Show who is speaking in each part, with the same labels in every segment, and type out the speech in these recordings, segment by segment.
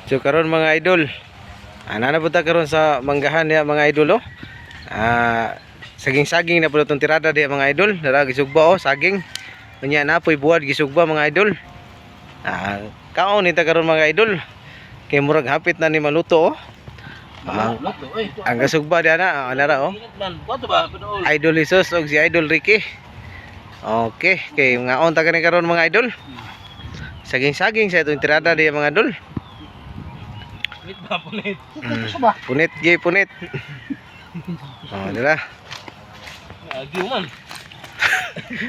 Speaker 1: So karon mga idol, ana na punta karon sa manggahan niya mga idol oh. Saging-saging na pud itong tirada diya mga idol. Dara gisugba oh, saging. Unya na poy buwad gisugba mga idol. Kaon nita karon mga idol. Kay murag hapit na ni maluto oh. Ang gasugba diya na, anara oh. Idol Isos og si Idol Ricky. Okay, kay ngaon ta kani karon mga idol. Saging-saging sa itong tirada diya mga idol.
Speaker 2: Punit.
Speaker 1: Punit gay punit. Oh, dira.
Speaker 2: Agi man.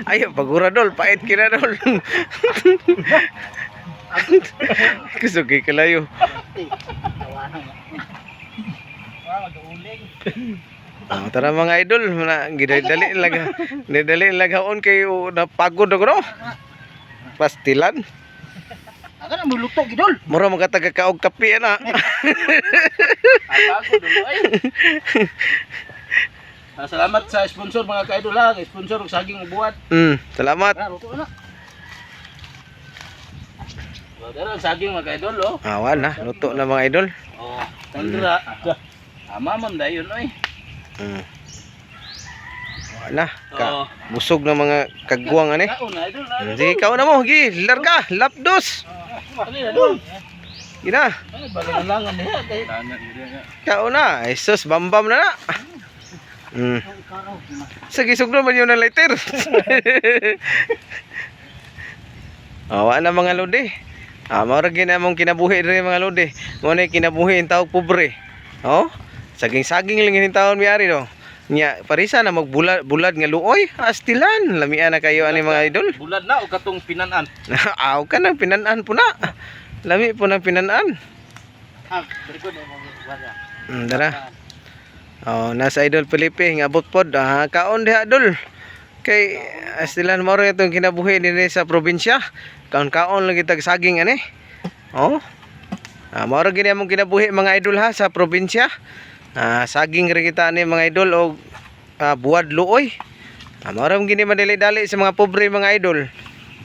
Speaker 1: Ayo pagura dol, pait kina dol. Kusugi kalayo. Tara mga idol, gidali lagaon kay napagod ako no. Pastilan.
Speaker 2: Aga na mulukto gidol.
Speaker 1: Mura magataga kaog kape na.
Speaker 2: Pagod dulo ay. Salamat sa sponsor mga ka-idol ha, sponsor og saging buhat.
Speaker 1: Salamat.
Speaker 2: Luto na. Dara saging mga ka-idol oh.
Speaker 1: Awan na, luto na mga idol.
Speaker 2: Oh, tandra. Mamam dayon oy.
Speaker 1: Wala busog na mga kagwang ani.
Speaker 2: Kaon idol.
Speaker 1: Sige ikaw na mo, gi, larga, lapdos.
Speaker 2: Ano idol?
Speaker 1: Ina.
Speaker 2: Ay balalangan niya kay.
Speaker 1: Ikaw na, Jesus bambam na na. Sige sugno man yun na lighter. Awa na mga lodi. Maura gina mong kinabuhi rin mga lodi. Muna kinabuhi yung tawag pobre. Oh, saging-saging lang yung taon miyari no. Nya parisa na magbulad nga luoy, astilan. Lamian na kayo ani mga idol.
Speaker 2: Bulad na o katong pinanan.
Speaker 1: Aw ka nang pinanan po na. Lami po ng pinanan.
Speaker 2: Berikod mo wala.
Speaker 1: Dara. Oh, nasa Idol Felipe ngabot pod. Kaon diha idol. Kay astilan mo rin itong kinabuhi din sa probinsya. Kaon-kaon lagi tag saging ani. Oh. Mao gini among kinabuhi mga idol ha sa probinsya. Saging rin kita ni mga idol o buwad luoy. Mao gini madali-dali sa mga pobre mga idol.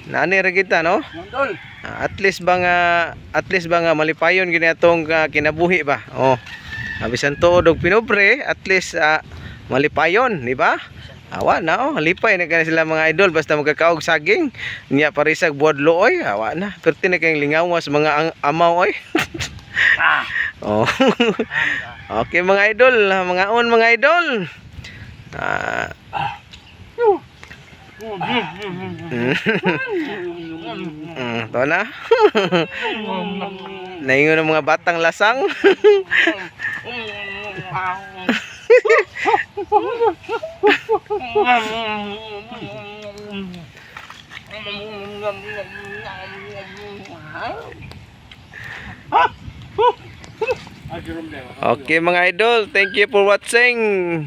Speaker 1: Nani rin kita no?
Speaker 2: Mondol.
Speaker 1: At least ba nga malipayon gini atong kinabuhi ba? Oh. Bisan tuod og pinobre, at least malipayon, di ba? Awa na oh, lipay na kana sila mga idol basta magkakaog saging. Nya parisag buwad luoy, awa na. Perti na kayong lingawas mga amaw oy. Oh. Okay mga idol, mga idol. Ito na. Naingon ng mga batang lasang. Okay mga idol, thank you for watching.